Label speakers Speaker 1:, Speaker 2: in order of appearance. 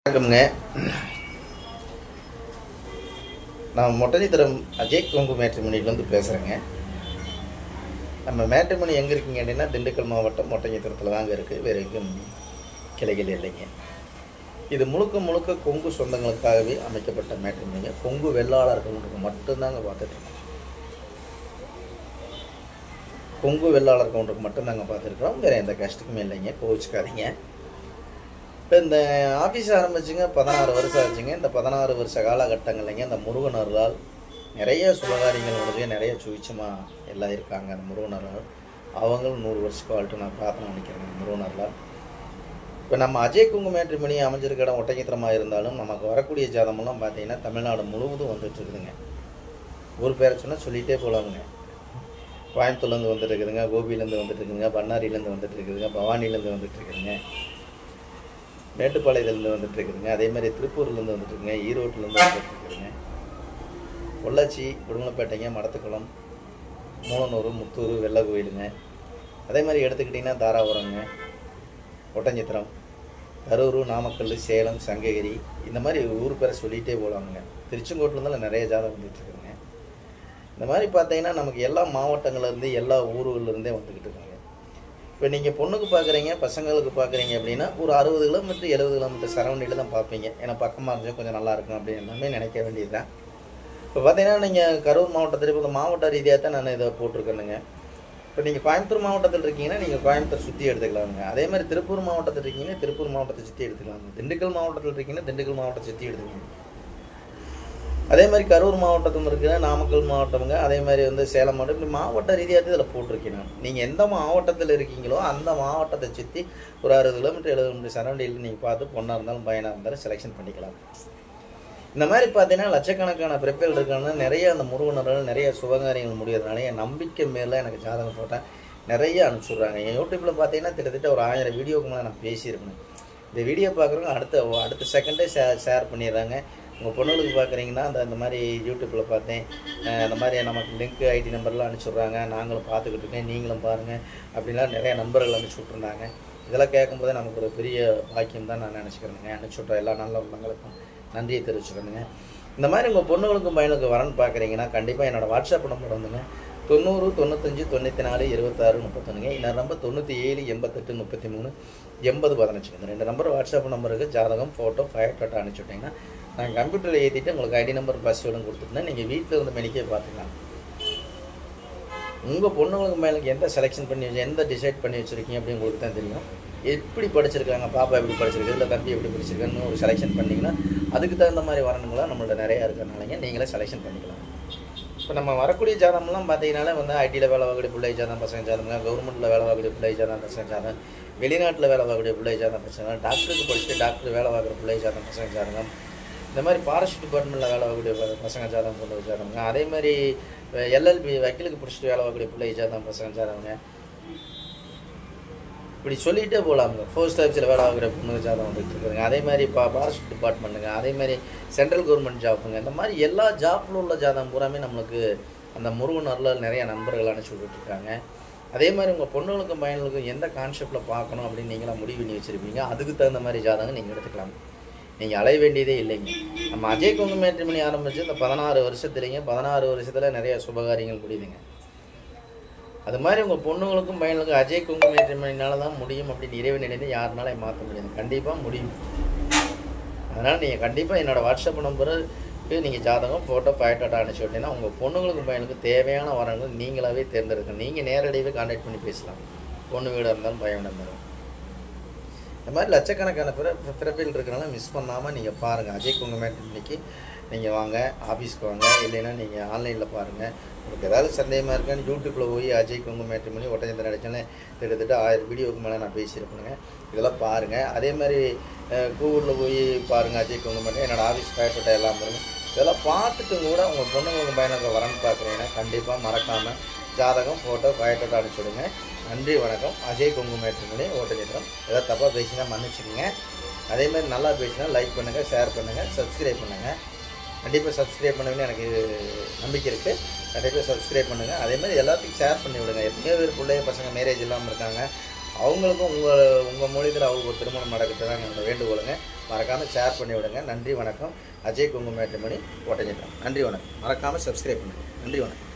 Speaker 1: வணக்கம்ங்க. நான் மொட்டஞ்சித்திரம் அஜய் கொங்கு மேட்ரிமோனியிலேருந்து பேசுகிறேங்க. நம்ம மேட்ரிமோனி எங்கே இருக்குங்க அப்படின்னா திண்டுக்கல் மாவட்டம் மொட்டஞ்சித்திரத்தில் தாங்க இருக்குது. வேறு எங்கும் கிளைகள் இல்லைங்க. இது முழுக்க முழுக்க கொங்கு சொந்தங்களுக்காகவே அமைக்கப்பட்ட மேட்ரிமோனிங்க. கொங்கு வெள்ளாளர்களுக்கு மட்டும்தாங்க பார்த்துட்ருக்கோம். கொங்கு வெள்ளாளர் கவுண்டருக்கு மட்டும்தாங்க பார்த்துருக்குறோம். வேறு எந்த கஷ்டக்குமே இல்லைங்க, கோவிச்சுக்காதீங்க. இப்போ இந்த ஆஃபீஸ் ஆரம்பிச்சுங்க 16 வருஷம் ஆச்சுங்க. இந்த 16 வருஷ காலகட்டங்கள்லைங்க இந்த முருகனர்களால் நிறைய சுபகாரியங்கள் உடைய நிறைய சுவிச்சமாக எல்லாம் இருக்காங்க. அந்த முருகனர்களால் அவங்களும் 100 வருஷத்துக்கு வாழ்த்து நான் பிரார்த்தனை பண்ணிக்கிறேன். முருகனர்களால் இப்போ நம்ம அஜய் கொங்கு மேட்ரிமோனி அமைஞ்சிருக்க இடம் ஒட்டஞ்சித்திரமாக இருந்தாலும் நமக்கு வரக்கூடிய ஜாதமெல்லாம் பார்த்தீங்கன்னா தமிழ்நாடு முழுவதும் வந்துட்டுருக்குதுங்க. ஒரு பேரை சொன்னால் சொல்லிகிட்டே போகலாமுங்க. கோயம்புத்தூர்லேருந்து வந்துட்டுருக்குதுங்க, கோபியிலேருந்து வந்துட்டுருக்குதுங்க, பண்ணாரிலேருந்து வந்துட்டுருக்குதுங்க, பவானிலேருந்து வந்துட்டுருக்குதுங்க, மேட்டுப்பாளையத்துலேருந்து வந்துட்டுருக்குதுங்க, அதேமாதிரி திருப்பூர்லேருந்து வந்துட்டுருக்குங்க, ஈரோட்டிலேருந்து வந்துட்டுருக்குதுங்க, பொள்ளாச்சி, உடுமலைப்பேட்டைங்க, மடத்துக்குளம், மூலனூர், முத்தூர், வெள்ளை கோயிலுங்க. அதே மாதிரி எடுத்துக்கிட்டிங்கன்னா தாராபுரங்க, ஒட்டஞ்சித்திரம், கரூர், நாமக்கல், சேலம், சங்ககிரி, இந்த மாதிரி ஊர் பேரை சொல்லிகிட்டே போகலாமுங்க. திருச்செங்கோட்டிலேருந்தாலும் நிறைய ஜாதகம் வந்துட்டுருக்குதுங்க. இந்த மாதிரி பார்த்தீங்கன்னா நமக்கு எல்லா மாவட்டங்கள்லேருந்து எல்லா ஊர்கள்லேருந்தே வந்துக்கிட்டு இருக்காங்க. இப்போ நீங்கள் பொண்ணுக்கு பார்க்குறீங்க, பசங்களுக்கு பார்க்குறீங்க அப்படின்னா ஒரு 60 கிலோமீட்டர் 70 கிலோமீட்டர் சரௌண்டிங்கில் தான் பார்ப்பீங்க. ஏன்னா பக்கமாக இருந்தால் கொஞ்சம் நல்லாயிருக்கும் அப்படின்னு எல்லாமே நினைக்க வேண்டியது தான். இப்போ பார்த்தீங்கன்னா நீங்கள் கரூர் மாவட்டத்தில் இப்போ மாவட்ட ரீதியாக தான் நான் இதை போட்டிருக்கேனுங்க. இப்போ நீங்கள் கோயம்புத்தூர் மாவட்டத்தில் இருக்கீங்கன்னா நீங்கள் கோயம்புத்தூர் சுற்றி எடுத்துக்கலாமுங்க. அதே மாதிரி திருப்பூர் மாவட்டத்தில் இருக்கீங்கன்னா திருப்பூர் மாவட்டத்தை சுற்றி எடுத்துக்கலாமுங்க. திண்டுக்கல் மாவட்டத்தில் இருக்கீங்கன்னா திண்டுக்கல் மாவட்டத்தை சுற்றி எடுத்துக்கலாங்க. அதே மாதிரி கரூர் மாவட்டத்தும் இருக்குன்னா நாமக்கல் மாவட்டமுங்க, அதே மாதிரி வந்து சேலம் மாவட்டம், இப்படி மாவட்ட ரீதியாக இதில் போட்டிருக்கேன் நான். நீங்கள் எந்த மாவட்டத்தில் இருக்கீங்களோ அந்த மாவட்டத்தை சுற்றி ஒரு 60 கிலோமீட்டர் 70 கிலோமீட்டர் சரௌண்டிங்கில் நீங்கள் பார்த்து பொண்ணாக இருந்தாலும் பையனாக இருந்தாலும் செலெக்ஷன் பண்ணிக்கலாம். இந்த மாதிரி பார்த்தீங்கன்னா லட்சக்கணக்கான ப்ரிப்பேர் இருக்காங்க. நிறைய அந்த முருகனர்கள் நிறைய சுபகாரியங்கள் முடியறதுனால என் நம்பிக்கை மேலே எனக்கு ஜாதகம் போட்டேன் நிறைய அனுப்பிச்சுட்றாங்க. என் யூடியூப்பில் பார்த்தீங்கன்னா கிட்டத்தட்ட ஒரு 1000 வீடியோக்கு மேலே நான் பேசியிருக்கேன். இந்த வீடியோ பார்க்குறவங்க அடுத்த செகண்டே ஷேர் பண்ணிடுறாங்க. உங்கள் பொண்ணுகளுக்கு பார்க்குறீங்கன்னா அந்த மாதிரி யூடியூப்பில் பார்த்தேன், இந்த மாதிரி நமக்கு லிங்க் ஐடி நம்பர்லாம் அனுப்பிச்சுட்றாங்க, நாங்களும் பார்த்துக்கிட்டு இருக்கேன், நீங்களும் பாருங்கள் அப்படின்லாம் நிறைய நண்பர்கள் அனுப்பிச்சி விட்ருந்தாங்க. இதெல்லாம் கேட்கும்போது நமக்கு ஒரு பெரிய பாக்கியம் தான் நான் நினச்சிக்கிறேங்க. அனுப்பிச்சுட்ற எல்லா நல்ல உள்ளங்களுக்கும் நன்றியை தெரிவிச்சுக்கிறேங்க. இந்த மாதிரி உங்கள் பொண்ணுகளுக்கும் பையனுக்கு வரன்னு பார்க்குறீங்கன்னா கண்டிப்பாக என்னோடய வாட்ஸ்அப் நம்பர் வந்துங்க 90 95 94 26 31ங்க. இன்னொரு நம்பர் 97 88 33 80 15. இந்த 2 நம்பர் வாட்ஸ்அப் நம்பருக்கு ஜாதகம் ஃபோட்டோ ஃபயர் அனுப்பிச்சு விட்டிங்கன்னா நான் கம்ப்யூட்டரில் ஏற்றிட்டு உங்களுக்கு ஐடி நம்பர் பாஸ்வேர்டும் கொடுத்துட்டுனா நீங்கள் வீட்டில் இருந்து மெடிக்கே பார்த்துக்கலாம். உங்கள் பொண்ணுங்களுக்கு மேலுக்கு எந்த செலெக்ஷன் பண்ணி எந்த டிசைட் பண்ணி வச்சுருக்கீங்க அப்படின்னு உங்களுக்கு தான் தெரியும். எப்படி படிச்சிருக்காங்க, பாப்பா எப்படி படிச்சிருக்கு, இல்லை தம்பி எப்படி படிச்சிருக்கான்னு ஒரு செலெக்ஷன் பண்ணிங்கன்னா அதுக்கு தகுந்த மாதிரி வரணுங்களா நம்மள்ட்ட நிறையா இருக்கிறனாலங்க நீங்களே செலெக்ஷன் பண்ணிக்கலாம். இப்போ நம்ம வரக்கூடிய ஜாதகம்லாம் பார்த்தீங்கன்னாலே வந்து ஐடியில் வேலை வாங்கக்கூடிய பிள்ளை ஜாதகம் பசங்க ஜாதகங்க, கவர்மெண்ட்டில் வேலை வாங்கக்கூடிய பிள்ளை ஜாதகம் பசங்க ஜாதகம், வெளிநாட்டில் வேலை வாங்கக்கூடிய பிள்ளை ஜாதகம் பசங்க, டாக்டருக்கு படிச்சுட்டு டாக்டர் வேலை வாங்குற பிள்ளை ஜாதகம் பசங்க ஜாதகம், இந்த மாதிரி ஃபாரஸ்ட் டிபார்ட்மெண்ட்டில் வேலை வாங்கக்கூடிய பசங்க ஜாதகம் கொண்டு ஜாதகங்க, அதே மாதிரி எல்எல்பி வக்கீலுக்கு பிடிச்சிட்டு வேலை வாங்கக்கூடிய பிள்ளை ஜாதகம் பசங்க ஜாதகங்க, இப்படி சொல்லிகிட்டே போகலாமுங்க. போஸ்ட் ஆஃபீஸில் வேலை வாங்குற பொண்ணு ஜாதகம் வந்துட்டு இருக்குதுங்க. அதே மாதிரி ஃபாரஸ்ட் டிபார்ட்மெண்ட்டுங்க, அதே மாதிரி சென்ட்ரல் கவர்மெண்ட் ஜாப்புங்க, இந்த மாதிரி எல்லா ஜாப்பில் உள்ள ஜாதகம் பூராமே நம்மளுக்கு அந்த முருகனரில் நிறைய நண்பர்கள் அனுப்பிச்சி விட்டுட்ருக்காங்க. அதே மாதிரி உங்கள் பொண்ணுங்களுக்கும் பையனுக்கும் எந்த கான்செப்டில் பார்க்கணும் அப்படின்னு நீங்களாம் முடிவு பண்ணி வச்சுருப்பீங்க. அதுக்கு தகுந்த மாதிரி ஜாதகம் நீங்கள் எடுத்துக்கலாம். நீங்கள் அலைய வேண்டியதே இல்லைங்க. நம்ம அஜய் கொங்கு மேட்ரிமோனி ஆரம்பித்து இந்த 16 வருஷத்துலேங்க 16 வருஷத்தில் நிறைய சுபகாரியங்கள் முடியுதுங்க. அது மாதிரி உங்கள் பொண்ணுங்களுக்கும் பையனுக்கும் அஜய் கொங்கு மேட்ரிமோனினால தான் முடியும் அப்படின்னு இறைவனிலேருந்து யாருனாலும் மாற்ற முடியாது. கண்டிப்பாக முடியும். அதனால் நீங்கள் கண்டிப்பாக என்னோடய வாட்ஸ்அப் நம்பருக்கு நீங்கள் ஜாதகம் ஃபோட்டோ ஃபயர் அனுப்பிச்சி விட்டீங்கன்னா உங்கள் பொண்ணுங்களுக்கும் பையனுக்கு தேவையான வரங்கள் நீங்களாகவே தேர்ந்தெடுக்கணும். நீங்கள் நேரடியாகவே கான்டாக்ட் பண்ணி பேசலாம். பொண்ணு வீடாக இருந்தாலும் பையன் வீடாக இருந்தாலும். இந்த மாதிரி லட்சக்கணக்கான பிறப்பில் இருக்கிறனால மிஸ் பண்ணாமல் நீங்கள் பாருங்கள். அஜய் கொங்கு மேட்ரிமோனிக்கு நீங்கள் வாங்க, ஆஃபீஸ்க்கு வாங்க, இல்லைன்னா நீங்கள் ஆன்லைனில் பாருங்கள். உங்களுக்கு ஏதாவது சந்தேகமாக இருக்கான்னு யூடியூப்பில் போய் அஜய் கொங்கு மேட்ரிமோனி ஒட்டஞ்சந்திரன் அடிச்சாலே கிட்டத்தட்ட 1000 வீடியோவுக்கு மேலே நான் பேசியிருப்பேனுங்க. இதெல்லாம் பாருங்கள். அதே மாதிரி கூகுளில் போய் பாருங்கள் அஜய் கொங்கு மேட்ரிமோனி, என்னோடய ஆஃபீஸ் ஃபயர் எல்லாம் பாருங்கள். இதெல்லாம் பார்த்துட்டு கூட உங்கள் பொண்ணுங்களுக்கு பையனுக்கு வரன்னு பார்க்குறீங்கன்னா கண்டிப்பாக மறக்காமல் ஜாதகம் ஃபோட்டோ ஃபயர் அனுப்பிச்சுடுங்க. நன்றி, வணக்கம். அஜய் கொங்கு மேட்ரிமோனி ஒட்டஞ்சந்திரம். ஏதாவது தப்பாக பேசினா மன்னிச்சுக்கோங்க. அதே மாதிரி நல்லா பேசினா லைக் பண்ணுங்கள், ஷேர் பண்ணுங்கள், சப்ஸ்கிரைப் பண்ணுங்கள். கண்டிப்பாக சப்ஸ்கிரைப் பண்ணுவீங்கன்னு எனக்கு நம்பிக்கை இருக்குது. கண்டிப்பாக சப்ஸ்கிரைப் பண்ணுங்கள். அதே மாதிரி எல்லாத்துக்கும் ஷேர் பண்ணி விடுங்க. எத்தனையோ பேர் பிள்ளைய பசங்க மேரேஜ் இல்லாமல் இருக்காங்க. அவங்களுக்கும் உங்கள் மூலியத்தில் அவங்களுக்கு ஒரு திருமணம் நடக்கிட்டு தான் என்னோட வேண்டுகோளுங்க. மறக்காமல் ஷேர் பண்ணி விடுங்க. நன்றி வணக்கம். அஜய் குங்கு மேட்ரிமோனி ஒட்டஞ்சத்திரம். நன்றி வணக்கம். மறக்காமல் சப்ஸ்கிரைப் பண்ணுங்கள். நன்றி வணக்கம்.